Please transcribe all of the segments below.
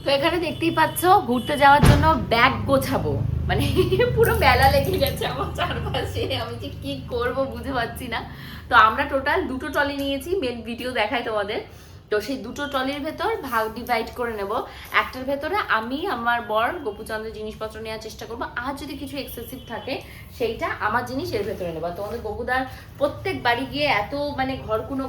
তো এখানে দেখতেই পাচ্ছ ঘুরতে যাওয়ার জন্য ব্যাগ গোছাবো, মানে পুরো মেলা লেগে গেছে আমার চারপাশে, আমি যে কি করব বুঝতে পারছি না। তো আমরা টোটাল 2টো ট্রলি নিয়েছি, মেন ভিডিও দেখায় তোমাদের। তো সেই 2টো ট্রলির ভেতর ভাগ ডিভাইড করে নেব। একটার ভেতরে আমি আমার বর গোপুচন্দ্রের জিনিসপত্র নেওয়ার চেষ্টা করবো, আর যদি কিছু এক্সেসিভ থাকে সেইটা আমার জিনিস এর ভেতরে নেবো। তোমাদের গোপুদার প্রত্যেক বাড়ি গিয়ে এত মানে ঘর কোনো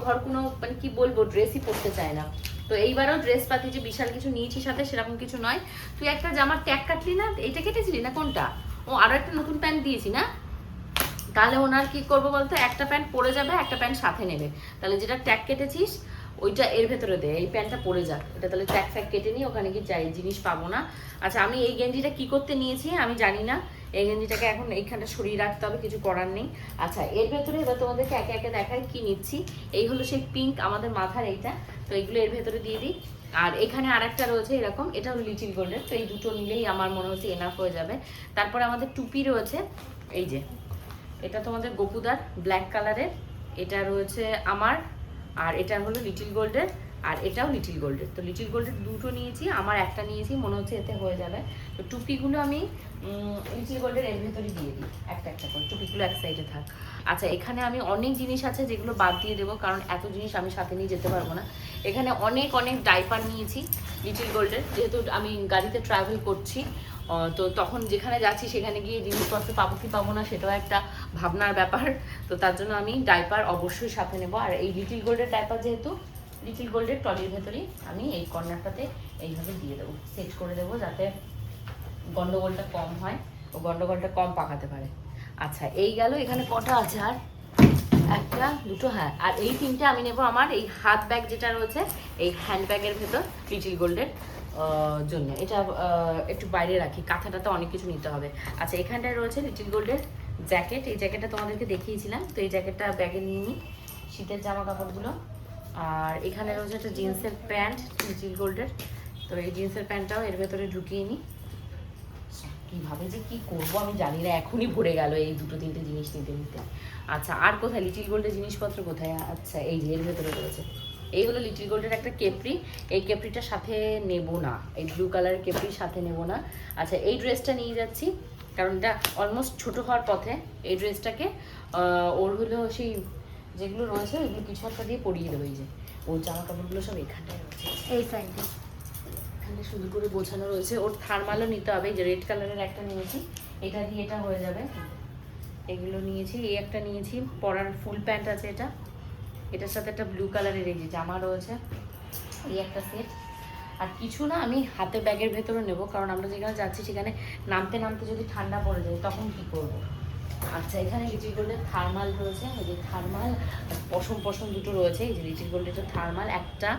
মানে কি বলবো, ড্রেসই পরতে চায় না। তো এইবারও ড্রেস পাতি যে বিশাল কিছু নিয়েছি সাথে সেরকম কিছু নয়। তুই একটা জামার ট্যাগ কাটলি না, এইটা কেটেছিলি না কোনটা? ও আরো একটা নতুন প্যান্ট দিয়েছি না, তাহলে ওনার কি করবো বলতো, একটা প্যান্ট পরে যাবে, একটা প্যান্ট সাথে নেবে। তাহলে যেটা ট্যাগ কেটেছিস ওইটা এর ভেতরে দে, এই প্যান্টটা পরে যাক, এটা তাহলে ট্যাগ ফ্যাগ কেটে নিই, ওখানে কি যাই জিনিস পাবো না। আচ্ছা আমি এই গেঞ্জিটা কি করতে নিয়েছি আমি জানি না, এই গেঞ্জিটাকে এখন এইখানটা সরিয়ে রাখতে হবে, কিছু করার নেই। আচ্ছা এর ভেতরে এবার তোমাদেরকে একে একে দেখাই কি নিচ্ছি। এই হলো সেই পিঙ্ক আমাদের মাথার এইটা, তো এইগুলো এর ভেতরে দিয়ে দিই। আর এখানে আরেকটা রয়েছে এরকম, এটা হলো লিটিল গোল্ডের, তো এই দুটো নিলেই আমার মনে হচ্ছে এনাফ হয়ে যাবে। তারপরে আমাদের টুপি রয়েছে, এই যে এটা তোমাদের গোপুদার ব্ল্যাক কালারের, এটা রয়েছে আমার, আর এটা হলো লিটিল গোল্ডের, আর এটাও লিটিল গোল্ডের। তো লিটিল গোল্ডের দুটো নিয়েছি, আমার একটা নিয়েছি, মনে হচ্ছে এতে হয়ে যাবে। তো টুপিগুলো আমি লিটিল গোল্ডের এর ভেতরে দিয়ে দিই, একটা একটা করে, টুপিগুলো এক সাইডে থাক। আচ্ছা এখানে আমি অনেক জিনিস আছে যেগুলো বাদ দিয়ে দেবো, কারণ এত জিনিস আমি সাথে নিয়ে যেতে পারবো না। এখানে অনেক অনেক ডাইপার নিয়েছি লিটিল গোল্ডের, যেহেতু আমি গাড়িতে ট্রাভেল করছি, তো তখন যেখানে যাচ্ছি সেখানে গিয়ে জিনিসপত্র পাবো কি পাবো না সেটাও একটা ভাবনার ব্যাপার। তো তার জন্য আমি ডাইপার অবশ্যই সাথে নেবো। আর এই লিটিল গোল্ডের ডাইপার যেহেতু লিটিল গোল্ডের ট্রলির ভেতরেই আমি এই কর্নারটাতে এইভাবে দিয়ে দেবো, সেট করে দেবো, যাতে গন্ডগোলটা কম হয়, ও গন্ডগোলটা কম পাকাতে পারে। আচ্ছা এই গেল, এখানে কটা আছে আর, একটা দুটো, হ্যাঁ, আর এই তিনটে আমি নেবো আমার এই হাত ব্যাগ যেটা রয়েছে এই হ্যান্ড ব্যাগের ভেতর লিটিল গোল্ডের জন্য। এটা একটু বাইরে রাখি, কাঁথাটা তো অনেক কিছু নিতে হবে। আচ্ছা এখানটায় রয়েছে লিটিল গোল্ডের জ্যাকেট, এই জ্যাকেটটা তোমাদেরকে দেখিয়েছিলাম, তো এই জ্যাকেটটা ব্যাগে নিয়ে নিই, শীতের জামা কাপড়গুলো। আর এখানে রয়েছে একটা জিন্সের প্যান্ট লিটিল গোল্ডের, তো এই জিন্সের প্যান্টটাও এর ভেতরে ঢুকিয়ে নিই। কীভাবে যে কী করবো আমি জানি না, এখনই ভরে গেল এই দুটো তিনটে জিনিস নিতে নিতে। আচ্ছা আর কোথায় লিটিল গোল্ডের জিনিসপত্র কোথায়? আচ্ছা এই যে এর ভেতরে রয়েছে, এই হলো লিটিল গোল্ডের একটা কেপরি, এই কেপরিটা সাথে নেব না, এই ব্লু কালারের কেপরির সাথে নেব না। আচ্ছা এই ড্রেসটা নিয়ে যাচ্ছি, কারণ এটা অলমোস্ট ছোটো হওয়ার পথে। এই ড্রেসটাকে ওর হলো সেই যেগুলো রয়েছে ওইগুলো কিছু একটা দিয়ে পরিয়ে দেবো, এই যে ওর জামা কাপড়গুলো সব এখানটায় রয়েছে, এই সাইডে এখানে শুধু করে গোছানো রয়েছে। ওর থার্মালও নিতে হবে, যে রেড কালারের একটা নিয়েছি, এটা দিয়ে এটা হয়ে যাবে। এগুলো নিয়েছি, এই একটা নিয়েছি, পরার ফুল প্যান্ট আছে এটা, এটার সাথে একটা ব্লু কালারের এই যে জামা রয়েছে, এই একটা সেট। আর কিছু না আমি হাতে ব্যাগের ভেতরে নেব, কারণ আমরা যেখানে যাচ্ছি সেখানে নামতে নামতে যদি ঠান্ডা পড়ে যায় তখন কি করব। আচ্ছা এখানে লিটিল গোল্ডের থার্মাল রয়েছে, এই যে থার্মাল পশম পশম দুটো রয়েছে, এই যে লিটিল গোল্ডের থার্মাল একটা,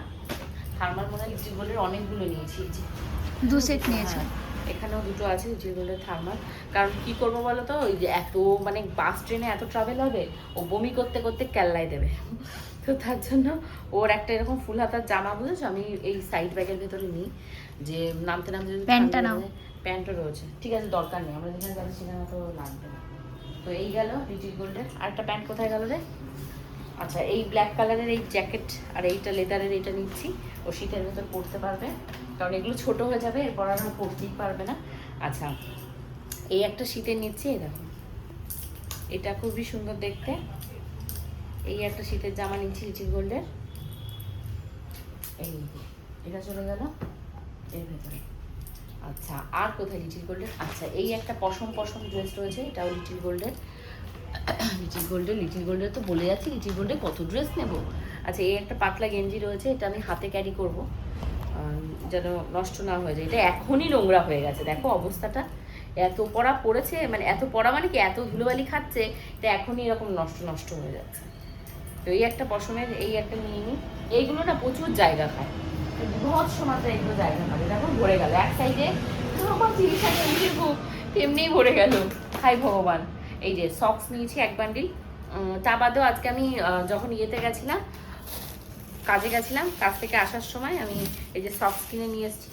থার্মাল মনে হয় লিটিল গোল্ডের অনেকগুলো নিয়েছি, এই যে দু সেট নিয়েছি, এখানেও দুটো আছে লিটিল গোল্ডের থার্মাল। কারণ কি করবো বলো তো, ওই যে এত মানে বাস ট্রেনে এত ট্রাভেল হবে, ও বমি করতে করতে ক্যাল্লাই দেবে, তো তার জন্য ওর একটা এরকম ফুল হাতার জামা বুঝেছো আমি এই সাইড ব্যাগের ভেতরে নিই, যে নামতে নামতে যদি প্যান্টটা নাও, প্যান্টও রয়েছে, ঠিক আছে দরকার নেই, আমরা যেখানে যাচ্ছি সেখানে তো লাগবে না। তো এই গেল লিটিল গোল্ডের, আর একটা প্যান্ট কোথায় গেল রে? আচ্ছা এই ব্ল্যাক কালারের এই জ্যাকেট আর এইটা লেদারের এইটা নিচ্ছি, ও শীতের ভেতর পরতে পারবে, কারণ এগুলো ছোট হয়ে যাবে, এরপর আর পরতেই পারবে না। আচ্ছা এই একটা শীতের নিচ্ছি, এই দেখো এটা খুবই সুন্দর দেখতে, এই একটা শীতের জামা নিচ্ছি লিটিল গোল্ডের, এই এটা চলে গেল এর ভেতরে। আচ্ছা আর কোথায় লিটিল গোল্ডের? আচ্ছা এই একটা পশম পশম ড্রেস রয়েছে, এটাও লিটিল গোল্ডের, লিটিল গোল্ডের তো বলে যাচ্ছি, লিটিল গোল্ডের কত ড্রেস নেব। আচ্ছা এই একটা পাতলা গেঞ্জি রয়েছে, এটা আমি হাতে ক্যারি করব যেন নষ্ট না হয়ে যায়, এটা এখনই নোংরা হয়ে গেছে, দেখো অবস্থাটা, এত পড়া পড়েছে, মানে এত পড়া মানে কি এত ধুলোবালি খাচ্ছে, এটা এখনই এরকম নষ্ট নষ্ট হয়ে যাচ্ছে। তো এই একটা পশমের এই একটা নিয়ে নিই, এইগুলো না প্রচুর জায়গা খায়, বিভৎস মাত্রা এগুলো জায়গা খাবে, দেখো ভরে গেল এক সাইডে, তেমনিই ভরে গেল, হাই ভগবান। এই যে সক্স নিয়েছি এক বান্ডিল, তা বাদেও আজকে আমি যখন ইয়েতে গেছিলাম, কাজে গেছিলাম, কাজ থেকে আসার সময় আমি এই যে সক্স কিনে নিয়ে এসেছি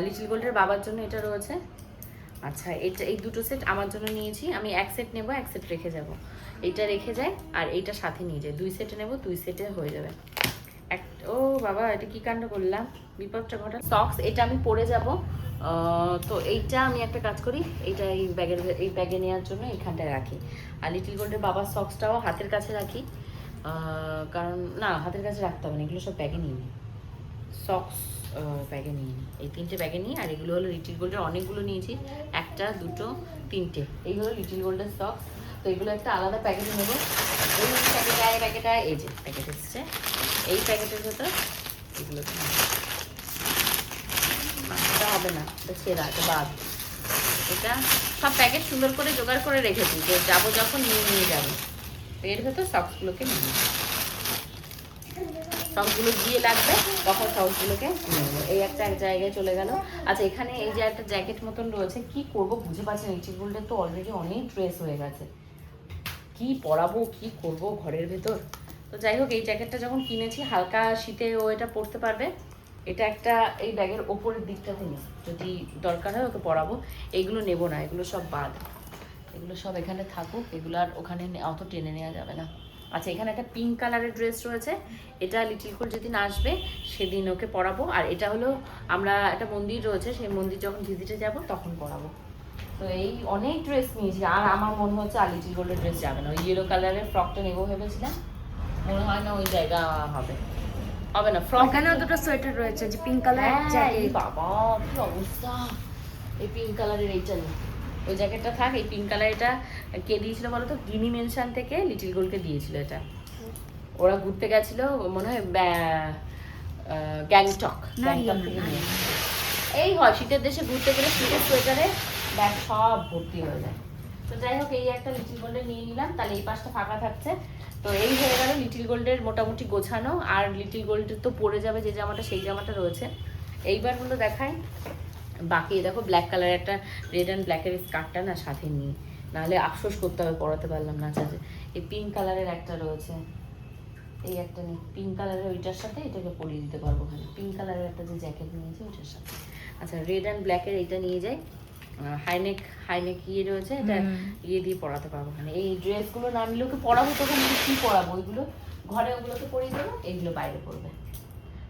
লিটিল গোল্ডের বাবার জন্য, এটা রয়েছে। আচ্ছা এটা এই দুটো সেট আমার জন্য নিয়েছি, আমি এক সেট নেবো, এক সেট রেখে যাব, এইটা রেখে যায় আর এইটা সাথে নিয়ে যায়, দুই সেটে নেবো, দুই সেটে হয়ে যাবে, ও বাবা, এটা কি কাণ্ড করলাম, বিপদটা ঘটা। সক্স এটা আমি পরে যাব, তো এইটা আমি একটা কাজ করি, এইটা এই ব্যাগে নেওয়ার জন্য এইখানটায় রাখি। আর লিটিল গোল্ডের বাবার সক্সটাও হাতের কাছে রাখি, কারণ না হাতের কাছে রাখতে হবে না, এগুলো সব ব্যাগে নিয়ে নিই। সক্স ব্যাগে নিয়ে নিই, এই 3টে ব্যাগে নিই। আর এগুলো হলো লিটিল গোল্ডের, অনেকগুলো নিয়েছি, 1, 2, 3টে। এই হলো লিটিল গোল্ডের সক্স। তো এগুলো একটা আলাদা প্যাকেটে নেবো। এই প্যাকেটটা এই যে প্যাকেট এসছে, এই প্যাকেটের ভেতর এগুলো হবে না, এটা ছেঁড়া, এটা বাদ। এটা সব প্যাকেট সুন্দর করে জোগাড় করে রেখেছি, যে যাবো যখন নিয়ে যাবো। এর ভেতর সক্সগুলোকে নিয়ে নেবো, সক্সগুলো গিয়ে লাগবে তখন সক্সগুলোকে নিয়ে নেবো। এই একটা এক জায়গায় চলে গেল। আচ্ছা, এখানে এই যে একটা জ্যাকেট মতন রয়েছে, কি করব বুঝে পাচ্ছি না। লিটিল গোল্ডের তো অলরেডি অনেক ড্রেস হয়ে গেছে, কি পরাবো কি করব ঘরের ভেতর। তো যাই হোক, এই জ্যাকেটটা যখন কিনেছি হালকা শীতে ও এটা পরতে পারবে। এটা একটা এই ব্যাগের ওপরের দিকটাতে নিই, যদি দরকার হয় ওকে পরাবো। এইগুলো নেব না, এগুলো সব বাদ, এগুলো সব এখানে থাকুক, এগুলো আর ওখানে অত টেনে নেওয়া যাবে না। আচ্ছা, এখানে একটা পিঙ্ক কালারের ড্রেস রয়েছে, এটা লিটিল গোল্ড যেদিন আসবে সেদিন ওকে পরাবো। আর এটা হলো, আমরা একটা মন্দির রয়েছে, সেই মন্দির যখন ভিজিটে যাব তখন পরাবো। তো এই অনেক ড্রেস নিয়েছি, আর আমার মনে হচ্ছে আর লিটিল গোল্ডের ড্রেস যাবে না। ওই ইয়েলো কালারের ফ্রকটা নেবো ভেবেছিলাম, মনে হয় না ওই জায়গা হবে না। ফ্রক এখানেও দুটো সোয়েটার রয়েছে, যে পিঙ্ক কালার জ্যাকেট। বাবা কি অবস্থা, এই পিঙ্ক কালারের এইটা নেই, ওই জ্যাকেটটা থাক। এই পিঙ্ক কালার এটা কে দিয়েছিল বলো তো? গিনি মেনশন থেকে লিটিল গোল্ডকে দিয়েছিল এটা। ওরা ঘুরতে গেছিল মনে হয় গ্যাংটক থেকে নিয়ে। এই হয় শীতের দেশে ঘুরতে গেলে শীতের সোয়েটারে ব্যাগ সব ভর্তি হয়ে যায়। তো যাই হোক, এই একটা লিটিল গোল্ডের নিয়ে নিলাম, তাহলে এই পাশটা ফাঁকা থাকছে। তো এই হয়ে গেল লিটিল গোল্ডের মোটামুটি গোছানো। আর লিটিল গোল্ডের তো পরে যাবে যে জামাটা, সেই জামাটা রয়েছে। এইবার হলো দেখাই বাকি। দেখো ব্ল্যাক কালারের একটা, রেড অ্যান্ড ব্ল্যাকের স্কার্টটা না সাথে নিই, নাহলে আফসোস করতে হবে পরাতে পারলাম না। চাচে এই পিঙ্ক কালারের একটা রয়েছে, এই একটা নেই, পিঙ্ক কালারের ওইটার সাথে এটাকে পরিয়ে দিতে পারবো। ওখানে পিঙ্ক কালারের একটা যে জ্যাকেট নিয়েছি ওইটার সাথে। আচ্ছা, রেড অ্যান্ড ব্ল্যাকের এইটা নিয়ে যাই, হাইনেক ইয়ে রয়েছে, এটা ইয়ে দিয়ে পরাতে পারবো। ওখানে এই ড্রেসগুলো না নিলে ওকে পরাবো, তখন কি পরাবো? ওইগুলো ঘরে ওগুলোকে পরিয়ে দেবো, এইগুলো বাইরে পরবে।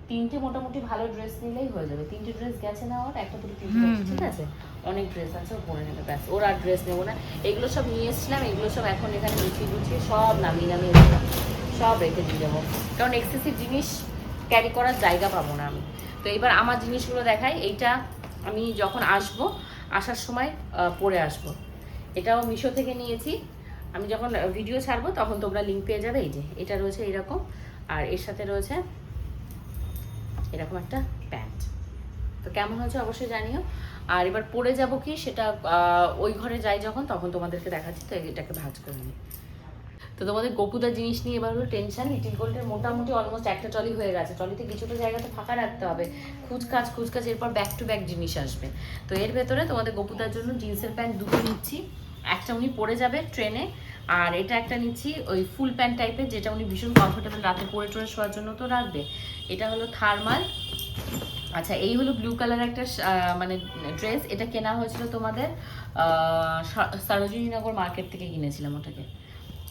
3টে মোটামুটি ভালো ড্রেস নিলেই হয়ে যাবে। 3টে ড্রেস গেছে না ওর, একটা দুটো তিনটে, ঠিক আছে? অনেক ড্রেস আছে, ও পরে নেবে, ব্যাস। ওর আর ড্রেস নেবো না। এগুলো সব নিয়ে এসেছিলাম, এগুলো সব এখন এখানে গুছিয়ে সব নামিয়ে সব রেখে দিয়ে যাবো, কারণ এক্সেসিভ জিনিস ক্যারি করার জায়গা পাবো না আমি। তো এবার আমার জিনিসগুলো দেখাই। এইটা আমি যখন আসার সময় পরে আসবো। এটাও মিশো থেকে নিয়েছি, আমি যখন ভিডিও ছাড়বো তখন তোমরা লিঙ্ক পেয়ে যাবে। এই যে এটা রয়েছে এইরকম, আর এর সাথে রয়েছে এরকম একটা প্যান্ট। তো কেমন হয়েছে অবশ্যই জানিও। আর এবার পরে যাব কি সেটা ওই ঘরে যাই যখন, তখন তোমাদেরকে দেখাচ্ছি। তো এটাকে ভাঁজ করে নিই। তো তোমাদের গোপুদার জিনিস নিয়ে এবার হলো টেনশন। লিটিল গোল্ডের মোটামুটি অলমোস্ট একটা ট্রলি হয়ে গেছে। ট্রলিতে কিছুটা জায়গা তো ফাঁকা রাখতে হবে, খুচকাজ এরপর ব্যাক টু ব্যাক জিনিস আসবে। তো এর ভেতরে তোমাদের গোপুদার জন্য জিন্সের প্যান্ট দুটো নিচ্ছি। একটা উনি পরে যাবে ট্রেনে, আর এটা একটা নিচ্ছি ওই ফুল প্যান্ট টাইপের, যেটা উনি ভীষণ কমফোর্টেবল, রাতে পরে টরে শোয়ার জন্য তো রাখবে। এটা হলো থার্মাল। আচ্ছা, এই হলো ব্লু কালার একটা মানে ড্রেস। এটা কেনা হয়েছিল তোমাদের সরোজিনীনগর মার্কেট থেকে কিনেছিলাম ওটাকে,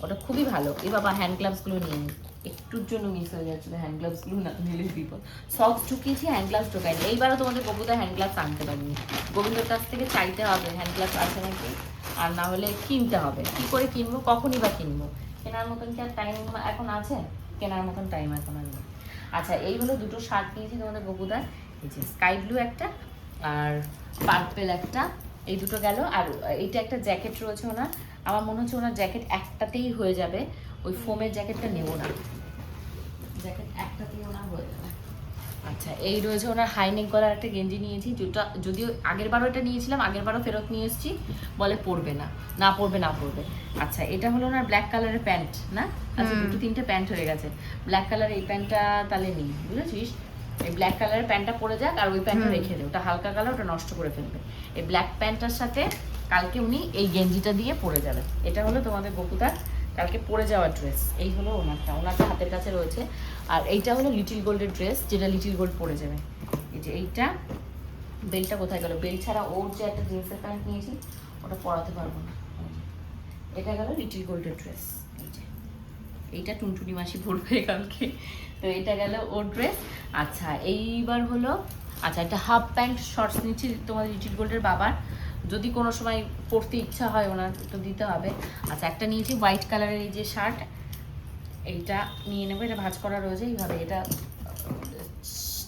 ওটা খুবই ভালো। এই বাবা হ্যান্ড গ্লাভসগুলো নিয়ে নিই, একটুর জন্য মিস হয়ে যাচ্ছিলো হ্যান্ড গ্লাভসগুলো, না নিলে বিপদ। সক্স ঢুকিয়েছি, হ্যান্ড গ্লাভস ঢোকাইনি। এইবারও তোমাদের গোপুদা হ্যান্ড গ্লাভস আনতে পারিনি, গোবিন্দর কাছ থেকে চাইতে হবে হ্যান্ড গ্লাভস আছে নাকি, আর না হলে কিনতে হবে। কি করে কিনবো, কখনই বা কিনবো? কেনার মতন কি আর টাইম এখন আছে? কেনার মতন টাইম এখন আর নেই। আচ্ছা, এই হলো দুটো শার্ট নিয়েছি তোমাদের গোপুদার, এই যে স্কাই ব্লু একটা আর পার্পেল একটা, এই দুটো গেল। আর এইটা একটা জ্যাকেট রয়েছে ওনার, আমার মনে হচ্ছে ওনার জ্যাকেট একটাতেই হয়ে যাবে, ওই ফোমের জ্যাকেটটা নেবো না, জ্যাকেট একটাতেই ওনার হয়ে যাবে। আচ্ছা, এই রয়েছে ওনার হাইনেক গলার একটা গেঞ্জি নিয়েছি, যেটা যদিও আগের বারও এটা নিয়েছিলাম, আগের বারও ফেরত নিয়ে এসেছি, বলে পরবে না পরবে। আচ্ছা, এটা হলো ওনার ব্ল্যাক কালারের প্যান্ট না? আচ্ছা, 2-3টে প্যান্ট হয়ে গেছে। ব্ল্যাক কালার এই প্যান্টটা তাহলে নিই, বুঝেছিস? এই ব্ল্যাক কালারের প্যান্টটা পরে যাক, আর ওই প্যান্টটা রেখে দে, ওটা হালকা কালার, ওটা নষ্ট করে ফেলবে। এই ব্ল্যাক প্যান্টটার সাথে কালকে উনি এই গেঞ্জিটা দিয়ে পরে যাবে। এটা হলো তোমাদের গোপুদার কালকে পরে যাওয়ার ড্রেস। এই হলো ওনারটা হাতের কাছে রয়েছে। আর এইটা হলো লিটিল গোল্ডের ড্রেস, যেটা লিটিল গোল্ড পরে যাবে। এই যে এইটা, বেলটা কোথায় গেল? বেল ছাড়া ওর যে একটা জিন্সের প্যান্ট নিয়েছি ওটা পরাতে পারবো না। এটা গেল লিটিল গোল্ডের ড্রেস। এই যে এইটা টুনটুনি মাসি পরবে কালকে। তো এটা গেল ওর ড্রেস। আচ্ছা এইবার হলো, আচ্ছা একটা হাফ প্যান্ট শর্টস নিচ্ছি তোমাদের লিটিল গোল্ডের বাবার, যদি কোনো সময় পরতে ইচ্ছা হয় ওনার তো দিতে হবে। আচ্ছা একটা নিয়েছি হোয়াইট কালারের এই যে শার্ট, এইটা নিয়ে নেবো, এটা ভাঁজ করা রয়েছে এইভাবে, এটা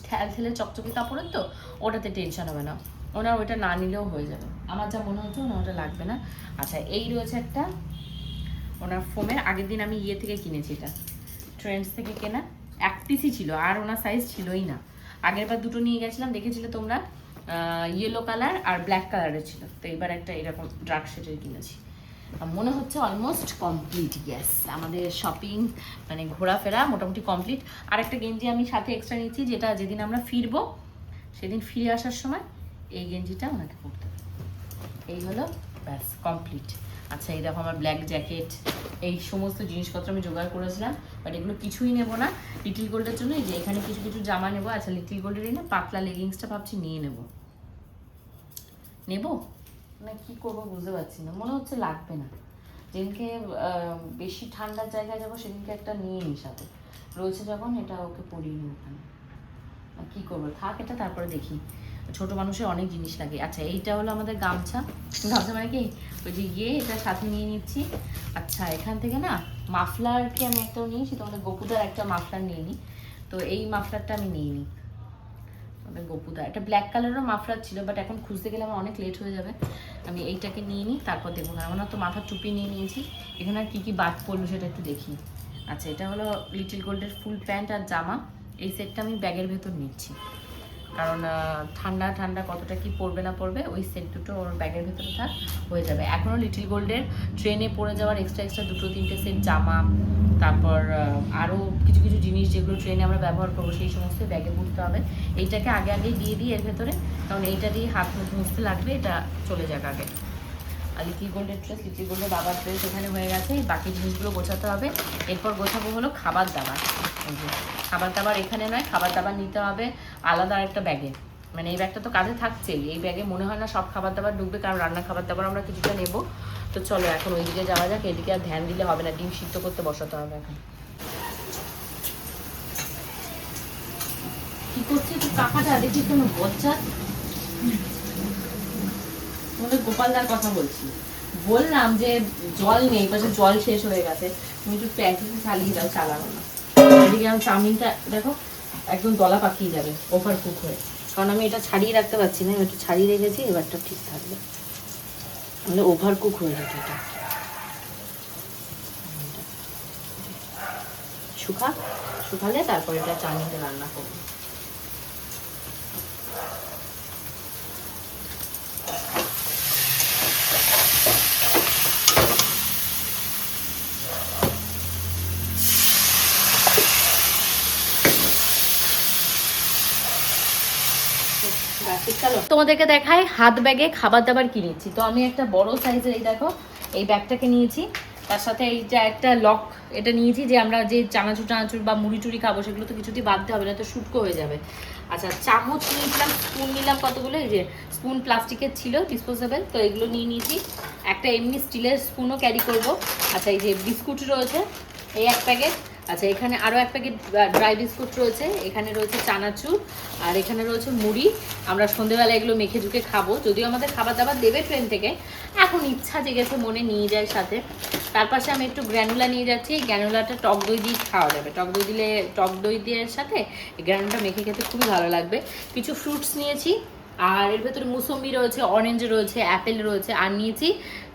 ঠেল ঠেলে চকচকে কাপড়ের তো ওটাতে টেনশন হবে না, ওনার ওইটা না নিলেও হয়ে যাবে, আমার যা মনে হচ্ছে ওনার ওটা লাগবে না। আচ্ছা এই রয়েছে একটা ওনার ফোমের, আগের দিন আমি ইয়ে থেকে কিনেছি, এটা ট্রেন্ডস থেকে কেনা, এক পিসই ছিল আর ওনার সাইজ ছিলই না, আগের বার দুটো নিয়ে গেছিলাম দেখেছিলে তোমরা, ইয়েলো কালার আর ব্ল্যাক কালারের ছিল, তো এবার একটা এরকম ডার্ক শেডের কিনেছি। মনে হচ্ছে অলমোস্ট কমপ্লিট, গ্যাস আমাদের শপিং মানে ঘোরাফেরা মোটামুটি কমপ্লিট। আর একটা গেঞ্জি আমি সাথে এক্সট্রা নিচ্ছি, যেটা যেদিন আমরা ফিরবো সেদিন ফিরে আসার সময় এই গেঞ্জিটা ওনাকে পরতে হবে। এই হলো ব্যাস কমপ্লিট। আচ্ছা এই দেখো আমার ব্ল্যাক জ্যাকেট, এই সমস্ত জিনিসপত্র আমি জোগাড় করেছিলাম, বাট এগুলো কিছুই নেব না লিটিল গোল্ডের জন্য। এই যে এখানে কিছু কিছু জামা নেবো। আচ্ছা লিটিল গোল্ডেরই না পাতলা লেগিংসটা ভাবছি নিয়ে নেব না কি করবো বুঝতে পারছি না, মনে হচ্ছে লাগবে না, যেদিনকে বেশি ঠান্ডার জায়গায় যাবো সেদিনকে একটা নিয়ে নিই সাথে, রয়েছে যখন এটা ওকে পরিয়ে নিই ওখানে, কি করবো থাক এটা, তারপরে দেখি, ছোট মানুষের অনেক জিনিস লাগে। আচ্ছা এইটা হলো আমাদের গামছা, গামছা মানে কি ওই যে এটা সাথে নিয়ে নিচ্ছি। আচ্ছা এখান থেকে না মাফলারকে আমি একটাও নিয়েছি, তোমাদের গোপুদার একটা মাফলার নিয়ে নিই, তো এই মাফলারটা আমি নিয়ে নিই আমাদের গোপুদা, একটা ব্ল্যাক কালারেরও মাফলার ছিল, বাট এখন খুঁজতে গেলে আমার অনেক লেট হয়ে যাবে, আমি এইটাকে নিয়ে নিই তারপর দেখবো। কারণ তো মাথার টুপি নিয়ে নিয়েছি, এখানে আর কী কী বাদ পড়লো সেটা একটু দেখি। আচ্ছা এটা হলো লিটিল গোল্ডের ফুল প্যান্ট আর জামা, এই সেটটা আমি ব্যাগের ভেতর নিচ্ছি, কারণ ঠান্ডা ঠান্ডা কতটা কি পড়বে না পড়বে, ওই সেট দুটো ওর ব্যাগের ভেতরে থাক হয়ে যাবে। এখনও লিটিল গোল্ডের ট্রেনে পড়ে যাওয়ার এক্সট্রা দুটো তিনটে সেট জামা, তারপর আরও কিছু কিছু জিনিস যেগুলো ট্রেনে আমরা ব্যবহার করবো সেই সমস্ত ব্যাগে ভরতে হবে। এইটাকে আগে আগেই দিয়ে দিই এর ভেতরে, কারণ এইটা দিয়ে হাত মুছতে লাগবে, এটা চলে যাক আগে। আর লিটিল গোল্ডের ড্রেস, লিটিল গোল্ডের বাবার ড্রেস এখানে হয়ে গেছে, বাকি জিনিসগুলো গোছাতে হবে। এরপর গোছাবো হলো খাবার দাবার, খাবার দাবার এখানে নয়, খাবার দাবার নিতে হবে আলাদা একটা ব্যাগে, মানে এই ব্যাগটা তো কাঁধে থাকছেই, এই ব্যাগে মনে হয় না সব খাবার দাবার ঢুকবে, কারণ রান্নার খাবার দাবার আমরা কিছুটা নেবো। তো চলো এখন ওইদিকে যাওয়া যাক, এদিকে আর ধ্যান দিলে হবে না, ডিম সিদ্ধ করতে বসাতে হবে এখন। কি করছি একটু কাকাটা দেখি কোনো বচ্চা, তোমাদের গোপালদার কথা বলছি, বললাম যে জল নেই, পাশে জল শেষ হয়ে গেছে, তুমি একটু ট্যাঙ্কিতে চালিয়ে দাও, চালানো না। এদিকে আমার চাউমিনটা দেখো একদম দলা পাকিয়ে যাবে ওভার কুক হয়ে, কারণ আমি এটা ছাড়িয়ে রাখতে পারছি না, একটু ছাড়িয়ে রেখেছি, এবারটা ঠিক থাকবে, তাহলে ওভার কুক হয়ে যাবে। এটা শুকালে তারপর এটা চাউমিনটা রান্না করবো। তোমাদেরকে দেখাই হাত ব্যাগে খাবার দাবার কিনেছি, তো আমি একটা বড় সাইজের এই দেখো এই ব্যাগটাকে নিয়েছি, তার সাথে এইটা একটা লক এটা নিয়েছি, যে আমরা যে চানাচুর টানাচুর বা মুড়ি টুড়ি খাবো সেগুলো তো কিছুতেই বাদতে হবে না, তো শুটকো হয়ে যাবে। আচ্ছা চামচ নিয়েছিলাম, স্পুন নিলাম কতগুলো, এই যে স্পুন প্লাস্টিকের ছিল ডিসপোজেবল, তো এগুলো নিয়ে নিয়েছি, একটা এমনি স্টিলের স্পুনও ক্যারি করব। আচ্ছা এই যে বিস্কুট রয়েছে এই এক প্যাকেট, আচ্ছা এখানে আরও এক প্যাকেট ড্রাই বিস্কুট রয়েছে, এখানে রয়েছে চানাচুর, আর এখানে রয়েছে মুড়ি, আমরা সন্ধেবেলা এগুলো মেখে ঝুঁকে খাবো, যদিও আমাদের খাবার দাবার দেবে ট্রেন থেকে, এখন ইচ্ছা জেগেছে মনে নিয়ে যায় সাথে। তার পাশে আমি একটু গ্র্যানুলা নিয়ে যাচ্ছি, এই গ্র্যানুলাটা টক দই দিয়ে খাওয়া যাবে, টক দই দিয়ে সাথে এই গ্র্যানুলাটা মেখে খেতে খুবই ভালো লাগবে। কিছু ফ্রুটস নিয়েছি, আর এর ভেতরে মুসম্বি রয়েছে, অরেঞ্জ রয়েছে, অ্যাপেল রয়েছে, আর নিয়েছি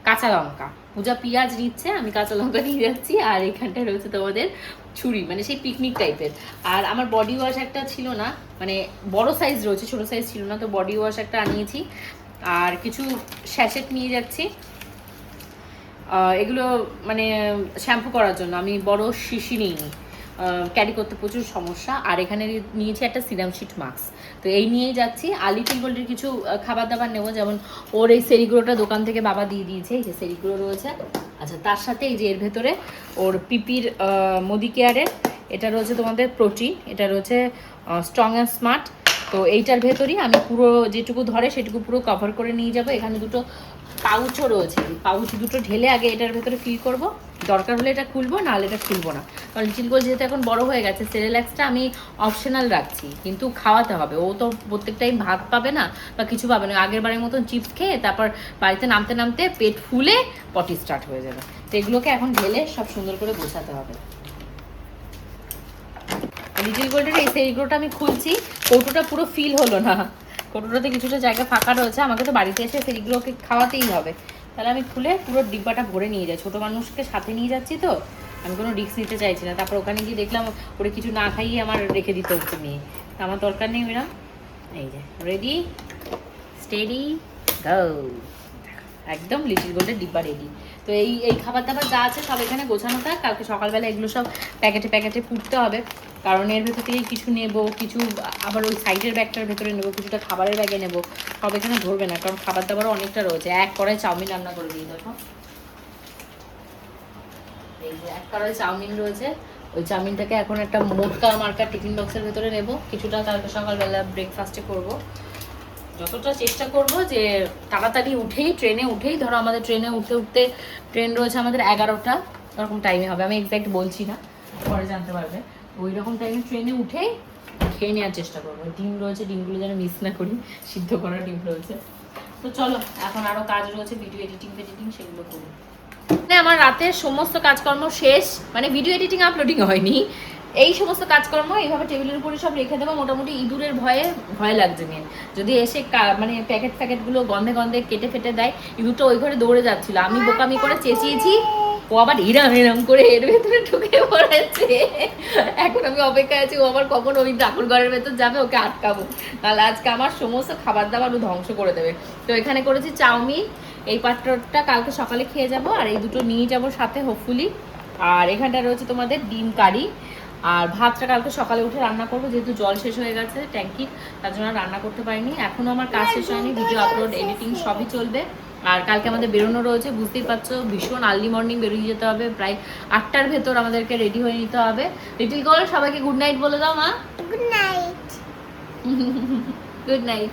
কাঁচা লঙ্কা, পূজা পেঁয়াজ নিচ্ছে, আমি কাঁচা লঙ্কা নিয়ে যাচ্ছি, আর এখানটায় রয়েছে তোমাদের ছুরি, মানে সেই পিকনিক টাইপের। আর আমার বডি ওয়াশ একটা ছিল না, মানে বড় সাইজ রয়েছে, ছোট সাইজ ছিল না, তো বডি ওয়াশ একটা আনিয়েছি, আর কিছু স্যাশেট নিয়ে যাচ্ছি, এগুলো মানে শ্যাম্পু করার জন্য, আমি বড় শিশি নিইনি, ক্যারি করতে প্রচুর সমস্যা। আর এখানে নিয়েছি একটা সিরাম শিট মাস্ক, তো এই নিয়েই যাচ্ছি। আর লিটিল গোল্ডের কিছু খাবার দাবার নেবো, যেমন ওর এই সেরিগুলোটা দোকান থেকে বাবা দিয়ে দিয়েছে, এই যে সেরিগুলো রয়েছে। আচ্ছা তার সাথে এই যে এর ভেতরে ওর পিপির মোদি কেয়ারের এটা রয়েছে তোমাদের প্রোটিন, এটা রয়েছে স্ট্রং অ্যান্ড স্মার্ট, তো এইটার ভেতরই আমি পুরো যেটুকু ধরে সেটুকু পুরো কভার করে নিয়ে যাব। এখানে দুটো পাউচও রয়েছে, পাউচ দুটো ঢেলে আগে এটার ভেতরে ফিল করব, দরকার হলে এটা খুলবো, নাহলে এটা খুলবো না। কারণ লিটিল গোল্ড যেহেতু এখন বড় হয়ে গেছে, সেরেল্যাক্সটা আমি অপশনাল রাখছি, কিন্তু খাওয়াতে হবে। ও তো প্রত্যেক টাইম ভাত পাবে না বা কিছু পাবে না, আগের বারের মতন চিপস খেয়ে তারপর বাড়িতে নামতে নামতে পেট ফুলে পটি স্টার্ট হয়ে যাবে। তো এগুলোকে এখন ঢেলে সব সুন্দর করে গোছাতে হবে। লিটিল গোল্ডের এই সেইগুলোটা আমি খুলছি, কৌটোটা পুরো ফিল হলো না, কৌটোটাতে কিছুটা জায়গা ফাঁকা রয়েছে। আমাকে তো বাড়িতে এসে সেইগুলোকে খাওয়াতেই হবে, তাহলে আমি খুলে পুরো ডিব্বাটা ভরে নিয়ে যাই। ছোটো মানুষকে সাথে নিয়ে যাচ্ছি তো, আমি কোনো রিস্ক নিতে চাইছি না। তারপর ওখানে গিয়ে দেখলাম ওরে কিছু না খাইয়ে আমার রেখে দিতে হচ্ছে নিয়ে, আমার দরকার নেই ওরা। এই যে রেডি, স্টেডি, গো, একদম লিটিল গোল্ডের ডিব্বা রেডি। তো এই খাবার দাবার যা আছে সব এখানে গোছানো থাক, কালকে সকালবেলা এগুলো সব প্যাকেটে প্যাকেটে পুড়তে হবে। কারণ এর ভেতর থেকে কিছু নেব, কিছু আবার ওই সাইডের ব্যাগটার ভেতরে নেবো, কিছুটা খাবারের ব্যাগে নেব, সব এখানে ধরবে না। কারণ খাবার দাবারও অনেকটা রয়েছে। এক কড়াই চাউমিন রান্না করে দিয়ে দেখো, এই যে এক কড়াই চাউমিন রয়েছে। ওই চাউমিনটাকে এখন একটা মোটকা মার্কা টিফিন বক্সের ভেতরে নেব, কিছুটা কালকে সকালবেলা ব্রেকফাস্টে করব। যতটা চেষ্টা করব যে তাড়াতাড়ি ট্রেনে উঠেই, ধরো আমাদের ট্রেনে উঠতে উঠতে, ট্রেন রয়েছে আমাদের 11টা এরকম টাইমে হবে, আমি এক্স্যাক্ট বলছি না, পরে জানতে পারবে। ওই রকম টাইমে ট্রেনে উঠেই খেয়ে নেওয়ার চেষ্টা করবো। ডিম রয়েছে, ডিমগুলো যেন মিস না করি, সিদ্ধ করা ডিম রয়েছে। তো চলো, এখন আরও কাজ রয়েছে, ভিডিও এডিটিং সেগুলো করি। মানে আমার রাতের সমস্ত কাজকর্ম শেষ, মানে ভিডিও এডিটিং আপলোডিং হয়নি, এই সমস্ত কাজকর্ম এইভাবে টেবিলের উপরে সব রেখে দেবো। মোটামুটি ইঁদুরের ভয় লাগছে মেন, যদি এসে মানে প্যাকেটগুলো গন্ধে গন্ধে কেটে ফেটে দেয়। ইঁদুরটা ওই ঘরে দৌড়ে যাচ্ছিল, আমি বোকামি করে চেঁচিয়েছি, ও আবার এরম করে এর ভেতরে ঢুকে পড়েছে। এখন আমি অপেক্ষায় আছি ও আবার কখন ওই ঠাকুর ঘরের ভেতর যাবে, ওকে আটকাবো, নাহলে আজকে আমার সমস্ত খাবার দাবার ও ধ্বংস করে দেবে। তো এখানে করেছি চাউমিন, এই পাত্রটা কালকে সকালে খেয়ে যাব, আর এই দুটো নিয়ে যাব সাথে হোপফুলি। আর এখানটা রয়েছে তোমাদের ডিম কারি, আর ভাতটা কালকে সকালে উঠে রান্না করবো, যেহেতু জল শেষ হয়ে গেছে ট্যাঙ্কি, তার জন্য রান্না করতে পারিনি। এখনো আমার কাজ শেষ হয়নি, ভিডিও আপলোড এডিটিং সবই চলবে। আর কালকে আমাদের বেরোনো রয়েছে, বুঝতেই পারছো, ভীষণ আর্লি মর্নিং বেরিয়ে যেতে হবে, প্রায় 8টার ভেতর আমাদেরকে রেডি হয়ে নিতে হবে। লিটিল গোল্ড, সবাইকে গুড নাইট বলে দাও মা। Good night. Good night.